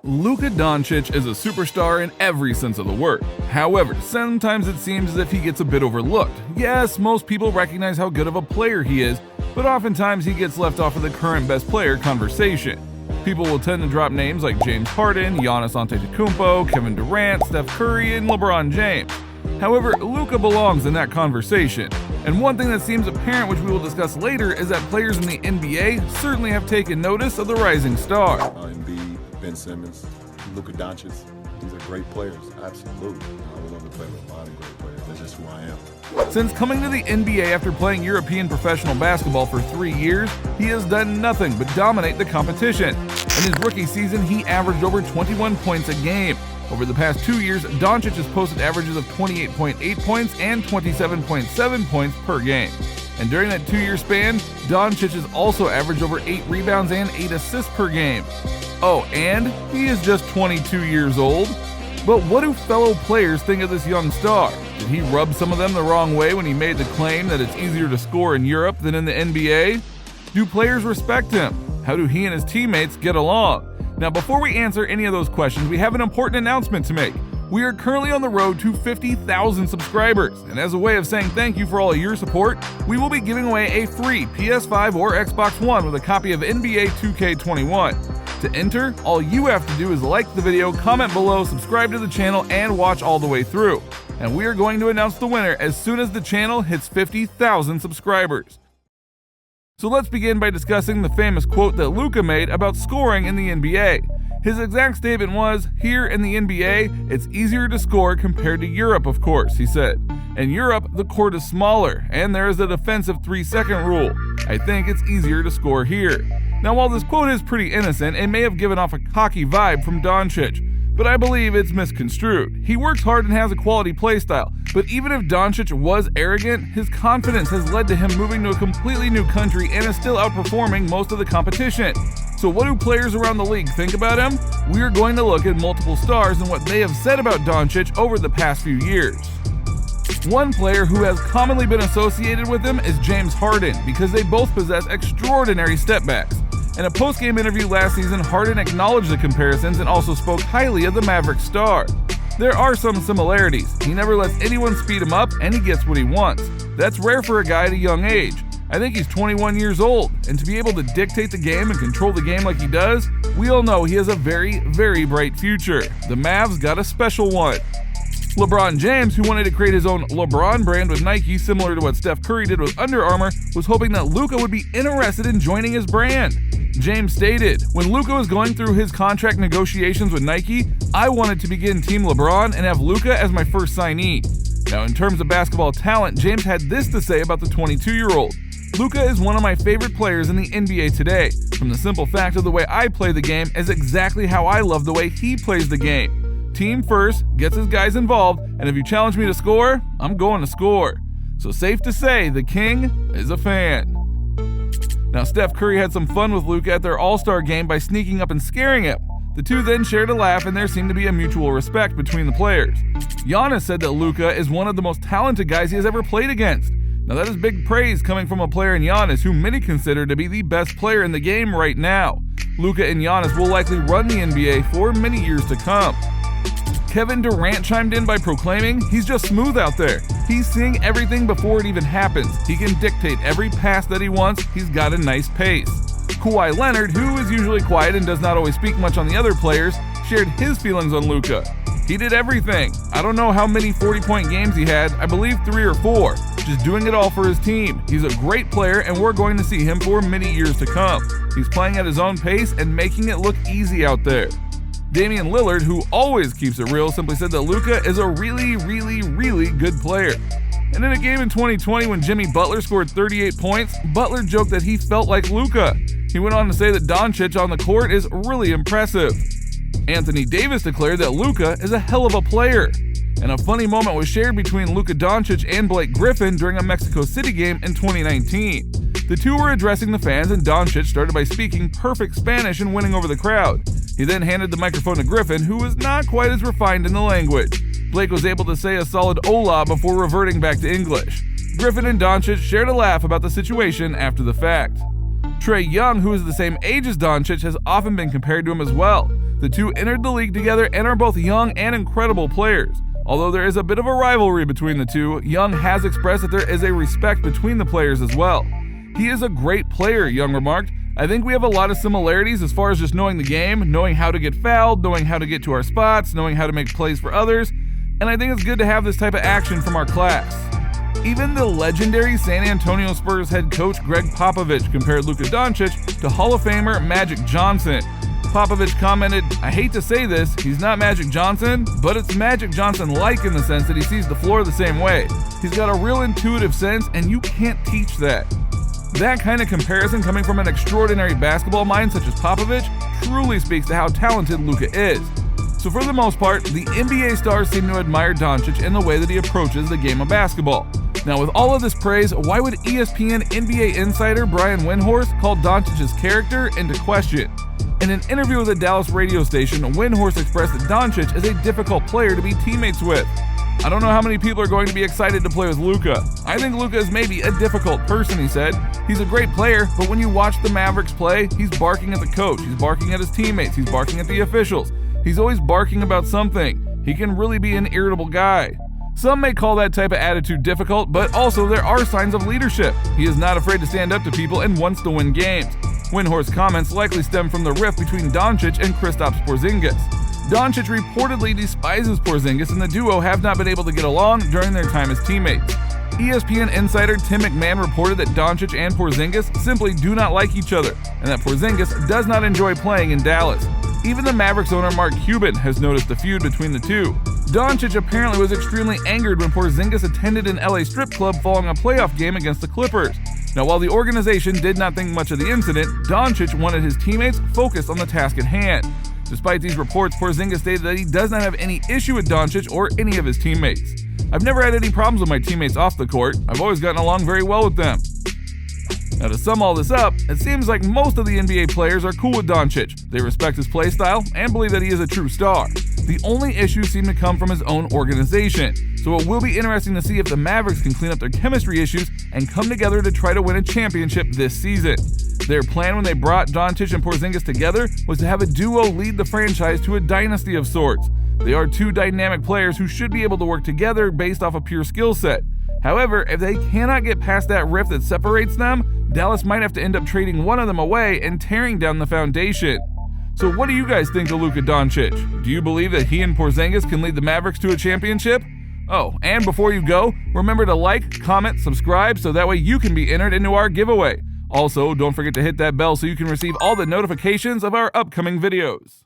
Luka Doncic is a superstar in every sense of the word. However, sometimes it seems as if he gets a bit overlooked. Yes, most people recognize how good of a player he is, but oftentimes he gets left off of the current best player conversation. People will tend to drop names like James Harden, Giannis Antetokounmpo, Kevin Durant, Steph Curry, and LeBron James. However, Luka belongs in that conversation. And one thing that seems apparent, which we will discuss later, is that players in the NBA certainly have taken notice of the rising star. Embiid, Ben Simmons, Luka Doncic, these are great players, absolutely. I would love to play with a lot of great players. That's just who I am. Since coming to the NBA after playing European professional basketball for 3 years, he has done nothing but dominate the competition. In his rookie season, he averaged over 21 points a game. Over the past 2 years, Doncic has posted averages of 28.8 points and 27.7 points per game. And during that 2-year span, Doncic has also averaged over 8 rebounds and 8 assists per game. Oh, and he is just 22 years old. But what do fellow players think of this young star? Did he rub some of them the wrong way when he made the claim that it's easier to score in Europe than in the NBA? Do players respect him? How do he and his teammates get along? Now, before we answer any of those questions, we have an important announcement to make. We are currently on the road to 50,000 subscribers, and as a way of saying thank you for all of your support, we will be giving away a free PS5 or Xbox One with a copy of NBA 2K21. To enter, all you have to do is like the video, comment below, subscribe to the channel, and watch all the way through. And we are going to announce the winner as soon as the channel hits 50,000 subscribers. So let's begin by discussing the famous quote that Luka made about scoring in the NBA. His exact statement was, "Here in the NBA, it's easier to score compared to Europe, of course," he said. In Europe, the court is smaller, and there is a defensive 3-second rule. I think it's easier to score here. Now, while this quote is pretty innocent, it may have given off a cocky vibe from Doncic, but I believe it's misconstrued. He works hard and has a quality play style, but even if Doncic was arrogant, his confidence has led to him moving to a completely new country and is still outperforming most of the competition. So what do players around the league think about him? We are going to look at multiple stars and what they have said about Doncic over the past few years. One player who has commonly been associated with him is James Harden, because they both possess extraordinary stepbacks. In a post-game interview last season, Harden acknowledged the comparisons and also spoke highly of the Maverick star. There are some similarities. He never lets anyone speed him up, and he gets what he wants. That's rare for a guy at a young age. I think he's 21 years old, and to be able to dictate the game and control the game like he does, we all know he has a very, very bright future. The Mavs got a special one. LeBron James, who wanted to create his own LeBron brand with Nike, similar to what Steph Curry did with Under Armour, was hoping that Luka would be interested in joining his brand. James stated, "When Luka was going through his contract negotiations with Nike, I wanted to begin Team LeBron and have Luka as my first signee." Now, in terms of basketball talent, James had this to say about the 22-year-old. "Luka is one of my favorite players in the NBA today. From the simple fact of the way I play the game is exactly how I love the way he plays the game. Team first, gets his guys involved, and if you challenge me to score, I'm going to score." So safe to say, the king is a fan. Now, Steph Curry had some fun with Luka at their All-Star game by sneaking up and scaring him. The two then shared a laugh, and there seemed to be a mutual respect between the players. Giannis said that Luka is one of the most talented guys he has ever played against. Now, that is big praise coming from a player in Giannis who many consider to be the best player in the game right now. Luka and Giannis will likely run the NBA for many years to come. Kevin Durant chimed in by proclaiming, "He's just smooth out there. He's seeing everything before it even happens. He can dictate every pass that he wants. He's got a nice pace." Kawhi Leonard, who is usually quiet and does not always speak much on the other players, shared his feelings on Luka. "He did everything. I don't know how many 40-point games he had. I believe 3 or 4. Just doing it all for his team. He's a great player, and we're going to see him for many years to come. He's playing at his own pace and making it look easy out there." Damian Lillard, who always keeps it real, simply said that Luka is a really, really, really good player. And in a game in 2020 when Jimmy Butler scored 38 points, Butler joked that he felt like Luka. He went on to say that Doncic on the court is really impressive. Anthony Davis declared that Luka is a hell of a player. And a funny moment was shared between Luka Doncic and Blake Griffin during a Mexico City game in 2019. The two were addressing the fans, and Doncic started by speaking perfect Spanish and winning over the crowd. He then handed the microphone to Griffin, who was not quite as refined in the language. Blake was able to say a solid hola before reverting back to English. Griffin and Doncic shared a laugh about the situation after the fact. Trae Young, who is the same age as Doncic, has often been compared to him as well. The two entered the league together and are both young and incredible players. Although there is a bit of a rivalry between the two, Young has expressed that there is a respect between the players as well. "He is a great player," Young remarked. "I think we have a lot of similarities as far as just knowing the game, knowing how to get fouled, knowing how to get to our spots, knowing how to make plays for others, and I think it's good to have this type of action from our class." Even the legendary San Antonio Spurs head coach Greg Popovich compared Luka Doncic to Hall of Famer Magic Johnson. Popovich commented, "I hate to say this, he's not Magic Johnson, but it's Magic Johnson-like in the sense that he sees the floor the same way. He's got a real intuitive sense, and you can't teach that." That kind of comparison coming from an extraordinary basketball mind such as Popovich truly speaks to how talented Luka is. So for the most part, the NBA stars seem to admire Doncic in the way that he approaches the game of basketball. Now with all of this praise, why would ESPN NBA insider Brian Windhorst call Doncic's character into question? In an interview with a Dallas radio station, Windhorst expressed that Doncic is a difficult player to be teammates with. "I don't know how many people are going to be excited to play with Luka. I think Luka is maybe a difficult person," he said. "He's a great player, but when you watch the Mavericks play, he's barking at the coach, he's barking at his teammates, he's barking at the officials. He's always barking about something. He can really be an irritable guy." Some may call that type of attitude difficult, but also there are signs of leadership. He is not afraid to stand up to people and wants to win games. Windhorst's comments likely stem from the rift between Doncic and Kristaps Porzingis. Doncic reportedly despises Porzingis, and the duo have not been able to get along during their time as teammates. ESPN insider Tim McMahon reported that Doncic and Porzingis simply do not like each other, and that Porzingis does not enjoy playing in Dallas. Even the Mavericks owner Mark Cuban has noticed the feud between the two. Doncic apparently was extremely angered when Porzingis attended an LA strip club following a playoff game against the Clippers. Now, while the organization did not think much of the incident, Doncic wanted his teammates focused on the task at hand. Despite these reports, Porzingis stated that he does not have any issue with Doncic or any of his teammates. "I've never had any problems with my teammates off the court. I've always gotten along very well with them." Now, to sum all this up, it seems like most of the NBA players are cool with Doncic. They respect his play style and believe that he is a true star. The only issues seem to come from his own organization, so it will be interesting to see if the Mavericks can clean up their chemistry issues and come together to try to win a championship this season. Their plan when they brought Doncic and Porzingis together was to have a duo lead the franchise to a dynasty of sorts. They are two dynamic players who should be able to work together based off a pure skill set. However, if they cannot get past that rift that separates them, Dallas might have to end up trading one of them away and tearing down the foundation. So what do you guys think of Luka Doncic? Do you believe that he and Porzingis can lead the Mavericks to a championship? Oh, and before you go, remember to like, comment, subscribe so that way you can be entered into our giveaway. Also, don't forget to hit that bell so you can receive all the notifications of our upcoming videos.